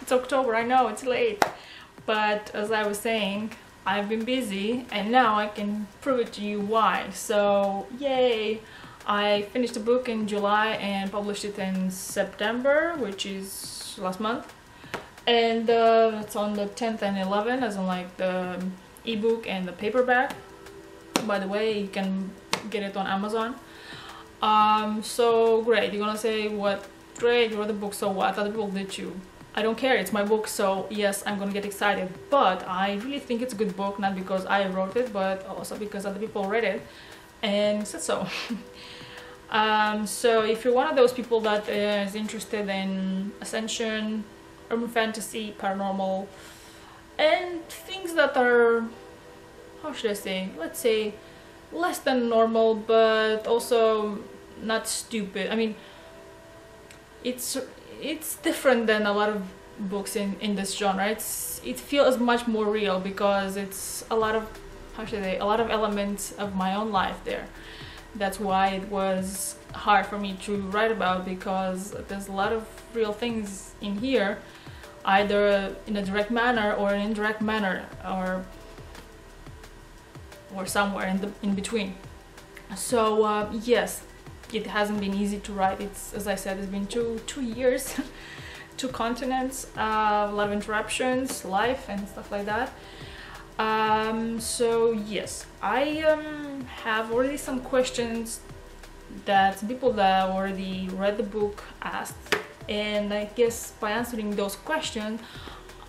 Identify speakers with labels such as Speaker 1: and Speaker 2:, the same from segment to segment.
Speaker 1: It's October, I know it's late, but as I was saying, I've been busy and now I can prove it to you why. So yay! I finished the book in July and published it in September, which is last month, and it's on the 10th and 11th, as in like the ebook and the paperback. By the way, you can get it on Amazon. So great. You're gonna say, what? Great, you wrote the book, so what? Other people did too. I don't care, it's my book, so yes, I'm gonna get excited. But I really think it's a good book, not because I wrote it, but also because other people read it and said so. So if you're one of those people that is interested in ascension, urban fantasy, paranormal, and things that are, how should I say, let's say less than normal, but also not stupid. I mean, it's different than a lot of books in this genre. It feels much more real because it's a lot of, how should I say, a lot of elements of my own life there. That's why it was hard for me to write about, because there's a lot of real things in here, either in a direct manner or an indirect manner, or somewhere in between. So yes, it hasn't been easy to write. It's, as I said, it's been two years, 2 continents, a lot of interruptions, life and stuff like that. So yes, I have already some questions that people that already read the book asked, and I guess by answering those questions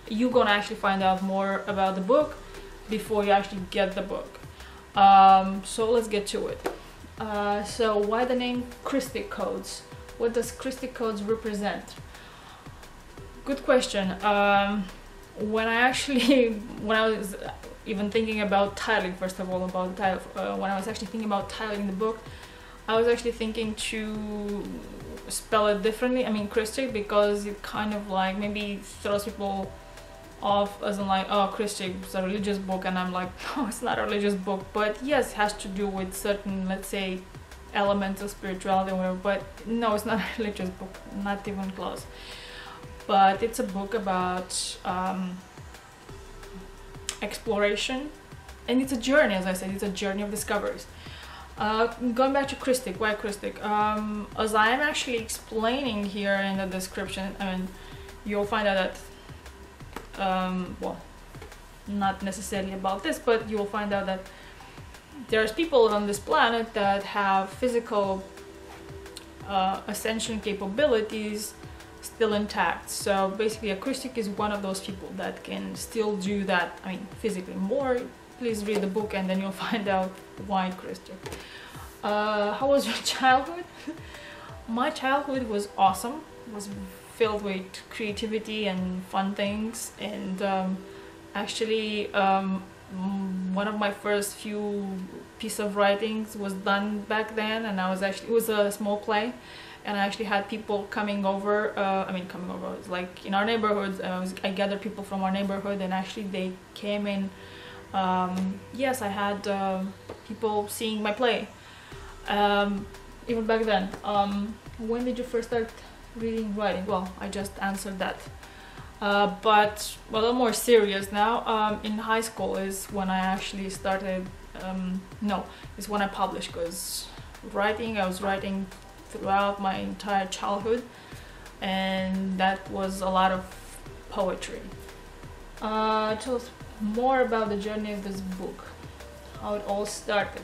Speaker 1: you're gonna actually find out more about the book before you actually get the book. So let's get to it. So why the name Christic Codes? What does Christic Codes represent? Good question. When I was even thinking about titling, first of all, about the title, when I was actually thinking about titling the book, I was actually thinking to spell it differently. I mean Christic, because it kind of like maybe throws people off, as in like, oh, Christic is a religious book, and I'm like, no, it's not a religious book, but yes, it has to do with certain, let's say, elements of spirituality or whatever, but no, it's not a religious book, not even close. But it's a book about exploration, and it's a journey, as I said, it's a journey of discoveries. Going back to Christic, why Christic? As I am actually explaining here in the description, I mean, you'll find out that well, not necessarily about this, but you will find out that there's people on this planet that have physical ascension capabilities still intact. So basically a Christic is one of those people that can still do that. I mean, physically. More, please read the book and then you'll find out why Christic. How was your childhood? My childhood was awesome. It was filled with creativity and fun things, and actually one of my first few pieces of writings was done back then, and it was a small play, and I actually had people coming over, it was like in our neighborhood. I gathered people from our neighborhood, and actually they came in. Yes, I had people seeing my play, even back then. When did you first start reading, writing? Well, I just answered that. But a little more serious now. In high school is when I actually started, is when I published, because I was writing throughout my entire childhood, and that was a lot of poetry. Tell us more about the journey of this book, how it all started.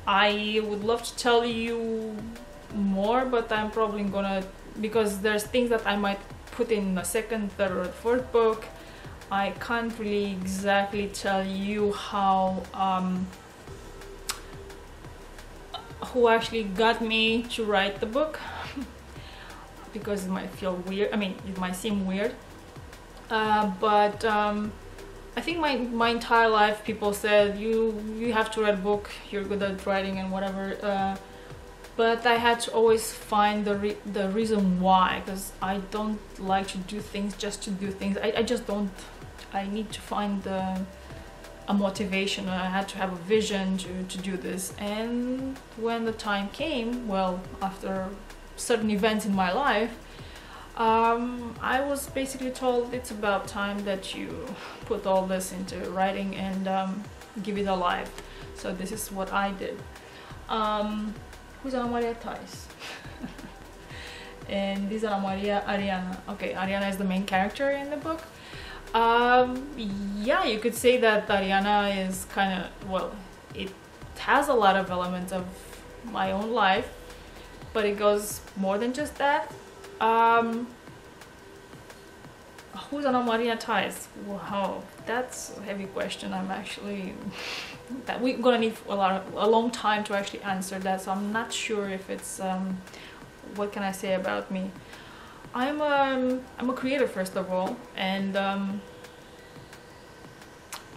Speaker 1: I would love to tell you more, but I'm probably gonna, because there's things that I might put in the second, third, or fourth book. I can't really exactly tell you how who actually got me to write the book, because it might feel weird. I mean, it might seem weird, but I think my entire life people said you have to write a book, you're good at writing and whatever. But I had to always find the reason why, because I don't like to do things just to do things. I just don't. I need to find a motivation. I had to have a vision to do this. And when the time came, well, after certain events in my life, I was basically told it's about time that you put all this into writing and give it a life. So this is what I did. Who's Ana Maria Thais? And this is Ana Maria Ariana. Okay, Ariana is the main character in the book. Yeah, you could say that Ariana is kind of, well, it has a lot of elements of my own life, but it goes more than just that. Who's Ana Maria Thais? Wow, that's a heavy question. I'm actually that we're gonna need a long time to actually answer that. So I'm not sure if it's what can I say about me. I'm a creator first of all, and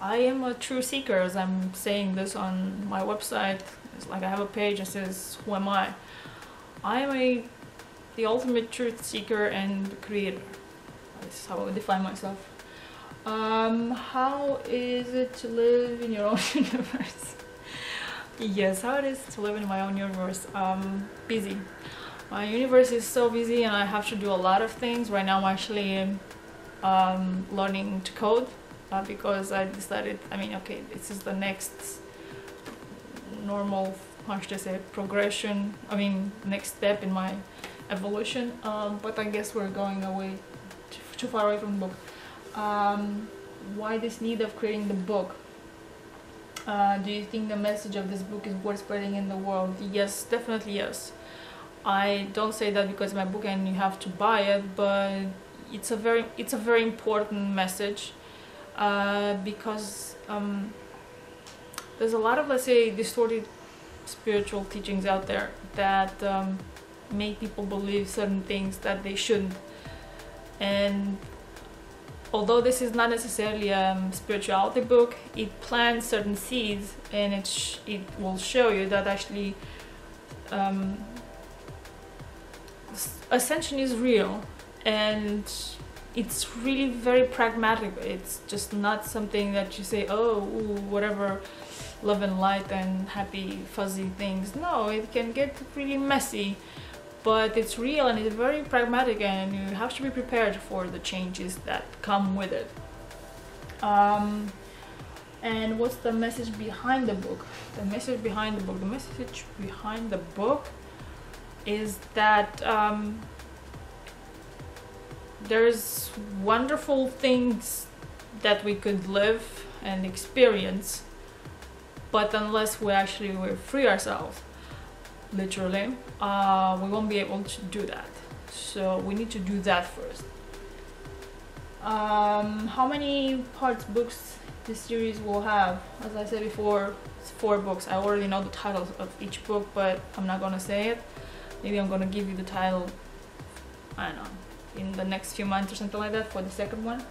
Speaker 1: I am a true seeker. As I'm saying this on my website, it's like I have a page that says, "Who am I?" I am the ultimate truth seeker and creator. That's how I would define myself. How is it to live in your own universe? Yes, how it is to live in my own universe. Busy. My universe is so busy and I have to do a lot of things. Right now I'm actually learning to code because I decided, I mean, okay, this is the next normal, how should I say, progression, I mean, next step in my evolution, but I guess we're going away too far away from the book. Why this need of creating the book? Do you think the message of this book is worth spreading in the world? Yes, definitely yes. I don't say that because my book and you have to buy it, but it's a very important message because there's a lot of, let's say, distorted spiritual teachings out there that make people believe certain things that they shouldn't. And although this is not necessarily a spirituality book, it plants certain seeds and it will show you that actually ascension is real and it's really very pragmatic. It's just not something that you say, oh, ooh, whatever, love and light and happy fuzzy things. No, it can get really messy, but it's real and it's very pragmatic and you have to be prepared for the changes that come with it. And what's the message behind the book? The message behind the book is that there's wonderful things that we could live and experience, but unless we free ourselves, literally, we won't be able to do that. So we need to do that first. How many books this series will have? As I said before, it's 4 books. I already know the titles of each book, but I'm not gonna say it. Maybe I'm gonna give you the title, I don't know, in the next few months or something like that for the second one.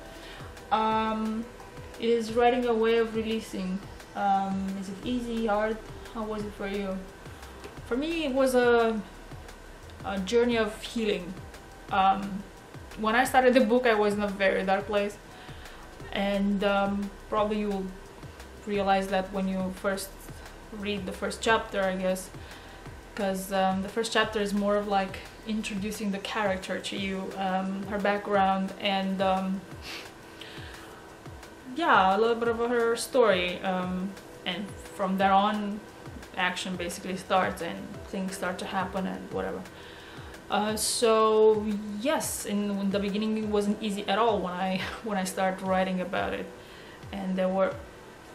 Speaker 1: Is writing a way of releasing? Is it easy, hard? How was it for you? For me, it was a journey of healing. When I started the book, I was in a very dark place, and probably you'll realize that when you first read the first chapter, I guess, because the first chapter is more of like introducing the character to you, her background, and yeah, a little bit of her story, and from there on action basically starts and things start to happen and whatever. So yes, in the beginning it wasn't easy at all when I started writing about it, and there were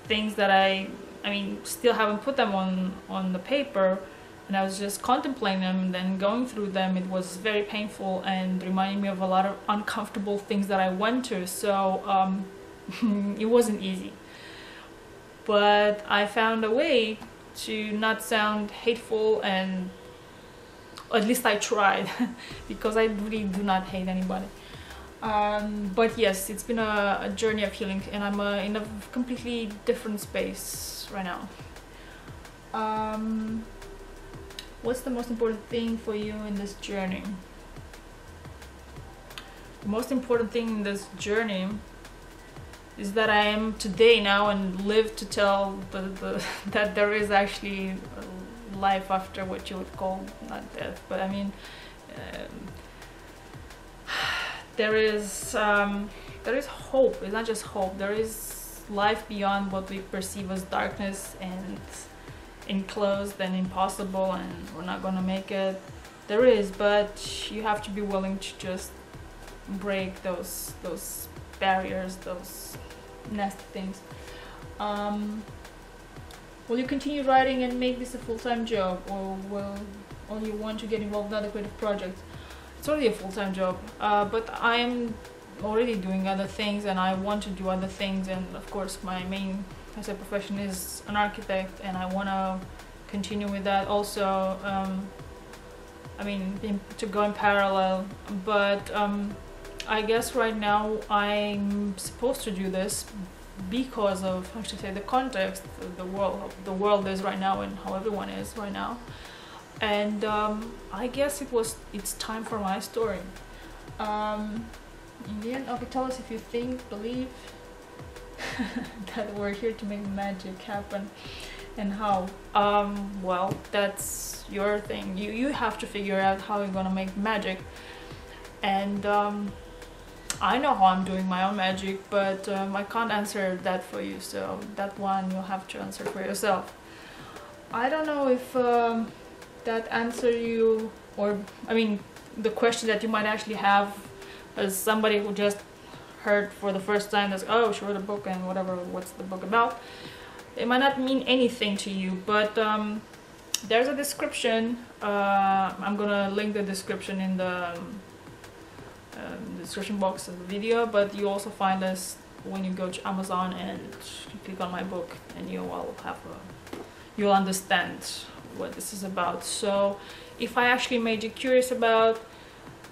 Speaker 1: things that I mean still haven't put them on the paper, and I was just contemplating them and then going through them. It was very painful and reminding me of a lot of uncomfortable things that I went through, so it wasn't easy, but I found a way to not sound hateful, and at least I tried because I really do not hate anybody. But yes, it's been a journey of healing, and I'm in a completely different space right now. What's the most important thing for you in this journey? The most important thing in this journey is that I am today now and live to tell that there is actually life after what you would call, not death, but I mean, there is hope. It's not just hope. There is life beyond what we perceive as darkness and enclosed and impossible, and we're not gonna make it. There is, but you have to be willing to just break those barriers, those nasty things. Will you continue writing and make this a full-time job, or you want to get involved in other creative projects? It's already a full-time job, but I am already doing other things, and I want to do other things. And of course, my main, I said, profession is an architect, and I want to continue with that also. I mean, to go in parallel, but I guess right now I'm supposed to do this because of, how should I say, the context, the world is right now, and how everyone is right now. And I guess it's time for my story. In the end, okay, tell us if you think, believe that we're here to make magic happen, and how. Well, that's your thing. You have to figure out how you're gonna make magic. And I know how I'm doing my own magic, but I can't answer that for you, so that one you'll have to answer for yourself. I don't know if that answer you, or I mean the question that you might actually have as somebody who just heard for the first time that's, oh, she wrote a book and whatever, what's the book about? It might not mean anything to you, but there's a description. I'm gonna link the description in the description box of the video, but you also find us when you go to Amazon and you click on my book, and you'll understand what this is about. So if I actually made you curious about,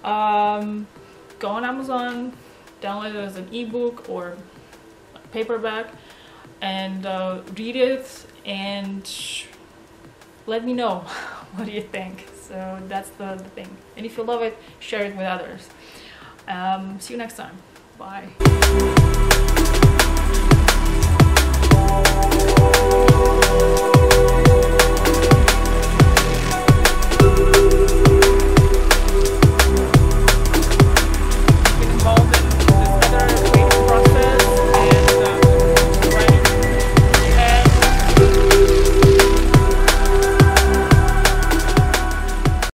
Speaker 1: go on Amazon, download it as an ebook or paperback, and read it and let me know what do you think. So that's the thing. And if you love it, share it with others. See you next time. Bye.